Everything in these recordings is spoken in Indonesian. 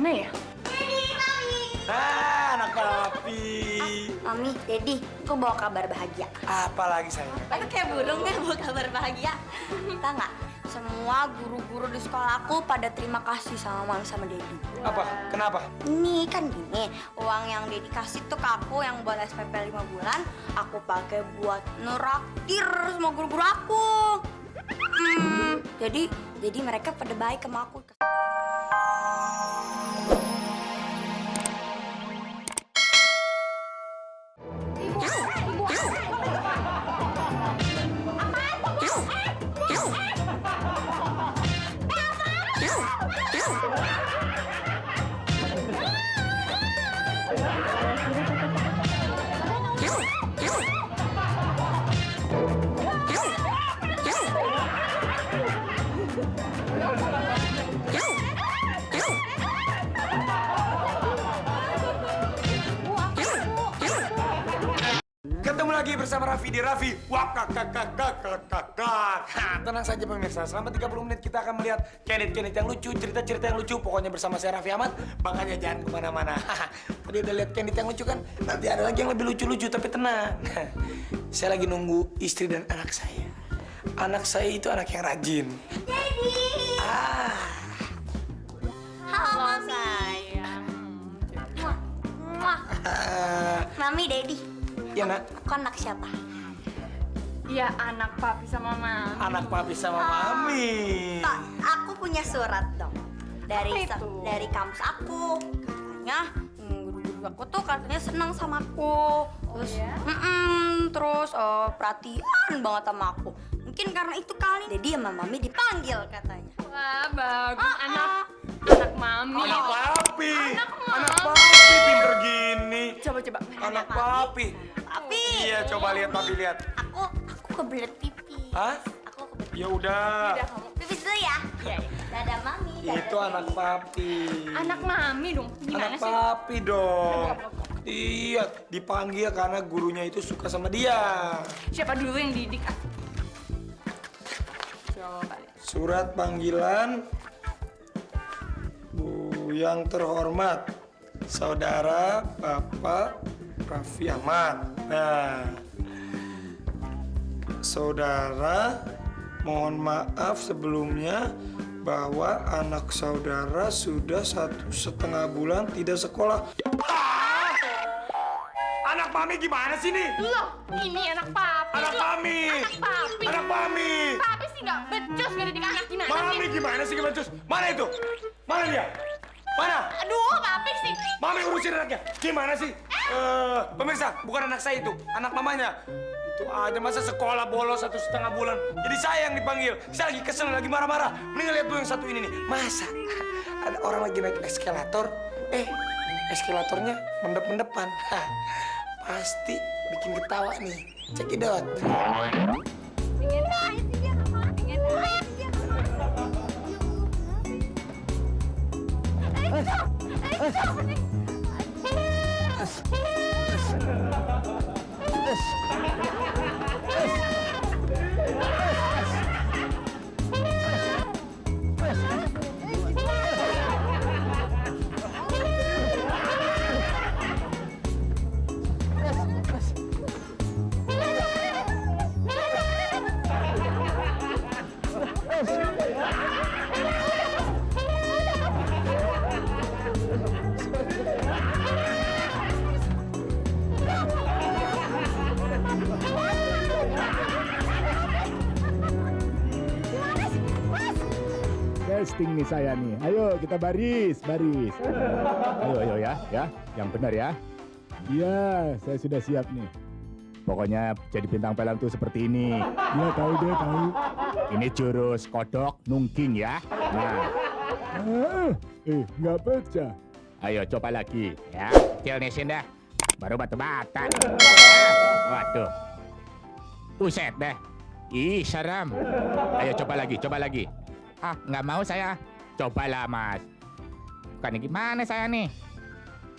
Kemana ya? Anak papi. Mami, Daddy, aku bawa kabar bahagia. Apa lagi sayang? Aku kayak burung deh bawa kabar bahagia. Tahu nggak? Semua guru-guru di sekolah aku pada terima kasih sama Mami sama Daddy. Apa? Kenapa? Ini kan gini, uang yang Daddy kasih tuh ke aku yang buat SPP 5 bulan, aku pakai buat neraktir semua guru-guru aku. Jadi mereka pada baik sama aku. Ketemu lagi bersama Raffi di Raffi. Wah, tenang saja pemirsa. Selama 30 menit kita akan melihat candid yang lucu, cerita-cerita yang lucu. Pokoknya bersama saya Raffi Ahmad. Makanya jangan kemana-mana. Tadi udah lihat candid yang lucu kan? Nanti ada lagi yang lebih lucu-lucu, tapi tenang. Saya lagi nunggu istri dan anak saya. Anak saya itu anak yang rajin. Daddy! Halo, Mami. Sayang. Mami, Daddy. Ya nak, Aku anak siapa? Ya anak papi sama mami. anak papi sama mami. Pak, aku punya surat dong. Dari Apa itu? dari kampus aku. Katanya guru-guru aku tuh katanya senang sama aku. Terus, ya? terus perhatian banget sama aku. Mungkin karena itu kali. Jadi sama mami dipanggil katanya. Wah, bagus. Anak mami. Anak papi. Anak mami. Anak papi pinter gini. Coba. Anak papi. Papi. Iya, coba lihat papi lihat. Aku kebelet pipi. Hah? Aku kebelet. Ya udah. Udah kamu. Pipis dulu ya. Iya. Dadah mami. Itu anak papi. Anak mami dong. Gimana Anak sih? papi dong. Iya, dipanggil karena gurunya itu suka sama dia. Siapa dulu yang didik? Coba lihat. Surat panggilan Bu yang terhormat, Saudara Bapak Raffi Ahmad. Nah, Saudara, mohon maaf sebelumnya bahwa anak saudara sudah 1,5 bulan tidak sekolah. Anak mami gimana sih nih? Loh, ini anak papi. Anak mami. Anak papi. Anak mami. Papi sih nggak becus nggak didik anak gimana Mami sih? gimana sih gimana cus? Mana itu? Mana dia? Mana? Aduh, papi sih. Mami urusin anaknya. Gimana sih? Pemirsa, bukan anak saya itu, anak mamanya. Itu aja masa sekolah bolos 1,5 bulan. Jadi saya yang dipanggil. Saya lagi kesel, lagi marah-marah. Mending lihat tuh yang satu ini nih. Masa ada orang lagi naik eskalator, eskalatornya mendep-mendepan. Hah, pasti bikin ketawa nih. Cekidot. Testing nih saya nih. Ayo kita baris. Ayo ya. Yang benar ya. Iya, saya sudah siap nih. Pokoknya jadi bintang film tuh seperti ini. Iya, tahu. Ini jurus kodok nungking ya. Nah. Nggak pecah. Ayo coba lagi ya. Kecil nih dah. Baru batu-batan. Waduh. Buset deh. Ih, seram. Ayo coba lagi. Ah, nggak mau saya. Cobalah, Mas. Bukan gimana saya nih?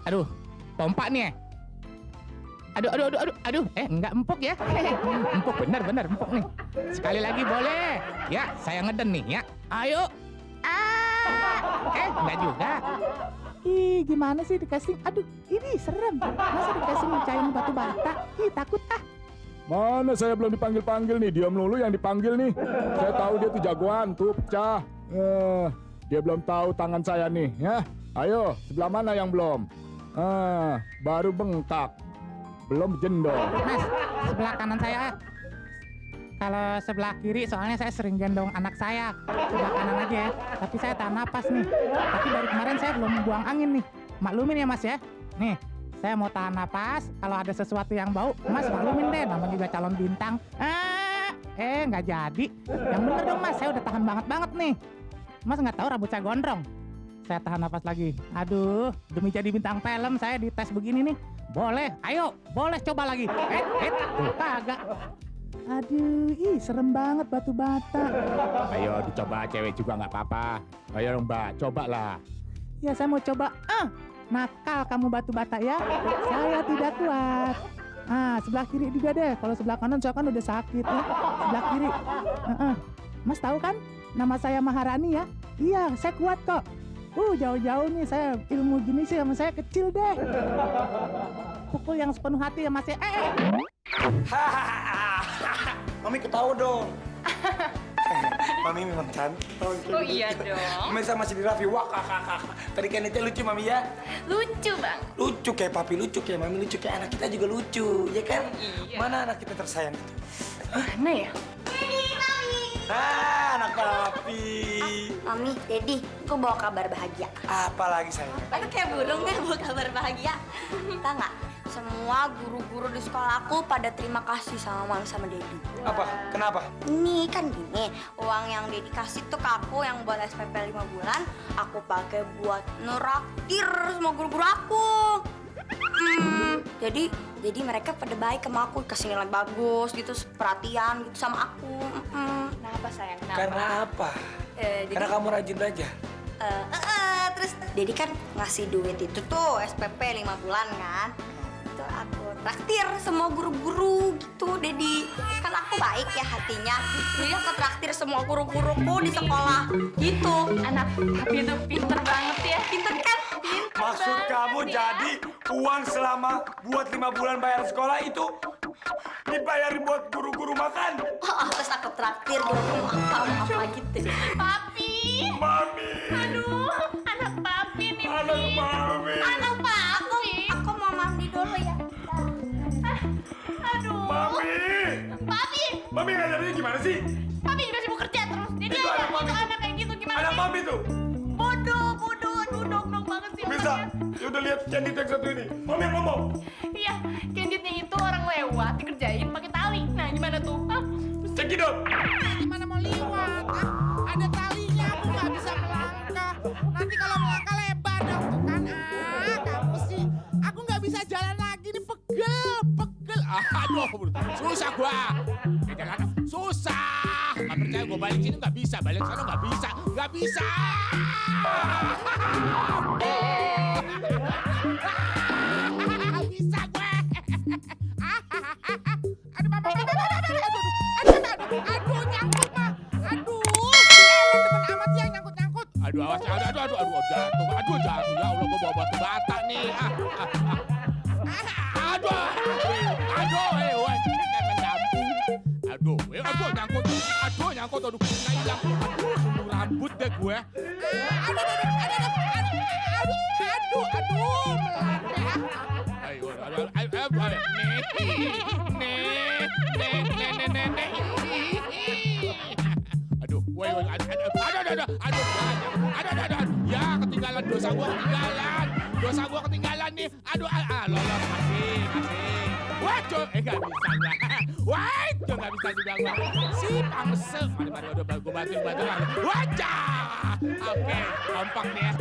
Aduh, pompa nih. Aduh. Nggak empuk ya. Empuk, bener empuk nih. Sekali lagi boleh. Ya, saya ngeden nih ya. Ayo. Nggak juga. Ih, gimana sih dikasih? Aduh, ini serem. Masa dikasih mecahin batu bata? Ih, takut ah. Mana saya belum dipanggil-panggil nih, dia melulu yang dipanggil nih. Saya tahu dia tuh jagoan, tuh pecah. Dia belum tahu tangan saya nih, ya. Ayo, sebelah mana yang belum? Baru bengkak, belum jendol. Mas, sebelah kanan saya. Kalau sebelah kiri soalnya saya sering gendong anak saya. Sebelah kanan aja ya. Tapi saya tahan napas nih. Tapi dari kemarin saya belum buang angin nih. Maklumin ya Mas ya. Nih, saya mau tahan napas. Kalau ada sesuatu yang bau, Mas maklumin deh. Namanya juga calon bintang. Nggak jadi. Yang bener dong Mas, saya udah tahan banget nih. Mas nggak tahu rambut saya gondrong. Saya tahan napas lagi. Aduh, demi jadi bintang film saya dites begini nih. Boleh, ayo, boleh coba lagi. Tuh kagak. Aduh, serem banget batu bata. Ayo dicoba cewek juga nggak apa-apa. Ayo dong Mbak, cobalah. Ya saya mau coba. Nakal kamu batu bata ya. Saya tidak kuat. Sebelah kiri juga deh. Kalau sebelah kanan saya kan udah sakit ya. Sebelah kiri. Mas tahu kan? Nama saya Maharani ya. Iya, saya kuat kok. Jauh-jauh nih saya ilmu gini sih sama saya kecil deh. Pukul yang sepenuh hati ya Mas ya. Mami ketawa dong. Mami memang cantik. Oh iya dong. Pemirsa masih di Raffi. Wah, kakak. Tadi kan itu lucu Mami ya. Lucu bang. Lucu kayak papi, lucu kayak mami, lucu kayak anak kita juga lucu, ya kan? Iya. Mana anak kita tersayang itu? Mana ya? Anak papi. Mami, Dedi, aku bawa kabar bahagia. Apa lagi sayang? Aku kayak burung deh bawa kabar bahagia. Tahu nggak? Semua guru-guru di sekolah aku pada terima kasih sama Mami sama Dedi. Apa? Kenapa? Ini kan gini, uang yang Dedi kasih tuh ke aku yang buat SPP 5 bulan, aku pakai buat neraktir semua guru-guru aku. Jadi mereka pada baik sama aku, kasih nilai bagus gitu, perhatian gitu sama aku. Kenapa sayang? Kenapa? Karena apa? Karena kamu rajin belajar. Terus Dedi kan ngasih duit itu tuh SPP 5 bulan kan. Itu aku traktir semua guru-guru gitu, Dedi. Kan aku baik ya hatinya. Jadi aku traktir semua guru-guruku di sekolah gitu. Anak papi itu pinter banget ya. Pinter kan? Maksud kamu jadi uang selama buat 5 bulan bayar sekolah itu dibayarin buat guru-guru makan? Terus aku traktir guru-guru apa gitu deh. Papi. Mami. Aduh, anak papi nih. Anak mami. Anak aku mau mandi dulu ya. Aduh. Mami. Papi. Mami ngajarinnya gimana sih? Papi juga sibuk kerja terus. Jadi Itu aja anak mami. itu anak kayak gitu gimana Anak sih? mami tuh. Bodoh banget sih. Bisa. orangnya. Ya udah lihat candid yang satu ini. Mami yang ngomong. Iya, Candidnya itu orang lewat dikerjain pakai tali. Nah, gimana tuh? Hah? Cekidot. Gimana mau liwat? Ada talinya, aku nggak bisa melangkah. Nanti kalau melangkah lebar dong tuh kan. Kamu sih. Aku nggak bisa jalan lagi nih, pegel. Aduh, susah gua. Jalan susah. Nggak percaya gua balik sini nggak bisa, balik sana nggak bisa. Bisa gue. Aduh, nyangkut mah. Aduh, temen amat sih yang nyangkut. Aduh, awas, jatuh. Ya Allah, gua bawa batu bata nih. Nyangkut, kena hilang. Rambut deh gue. Aduh, melandai. Aduh, ya ketinggalan dosa gua ketinggalan nih. Aduh, lolos masih. Waduh, nggak bisa gua. Waduh, nggak bisa juga gua. Si pangsel. Mari, udah gua bantu. Wajah. Oke, kompak nih ya.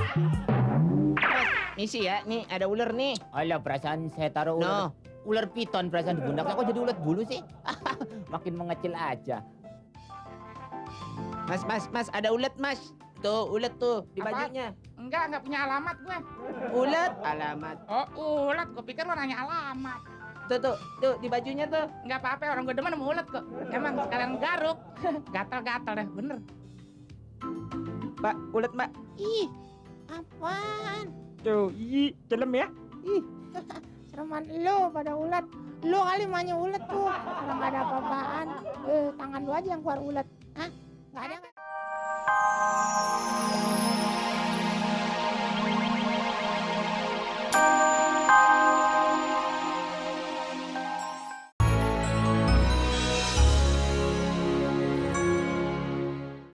Nih sih ya, nih ada ular nih. Alah, perasaan saya taruh ular. Ular piton perasaan di pundak. Kok jadi ulat bulu sih? Makin mengecil aja. Mas, ada ulat mas. Tuh, ulat tuh di Apa? bajunya. Enggak punya alamat gue. Ulat, alamat. Oh, ulat. Gue pikir lo nanya alamat. Tuh, di bajunya tuh. Enggak apa-apa, orang gue demen sama ulat kok. Emang sekalian garuk. Gatal-gatal deh, bener. Mbak, ulat mbak. Ih, apaan? Tuh, celem ya. Ih, sereman lu pada ulet. Lu kali maunya ulet tuh. Orang nggak ada apa-apaan. Tangan lu aja yang keluar ulet. Hah? Nggak ada.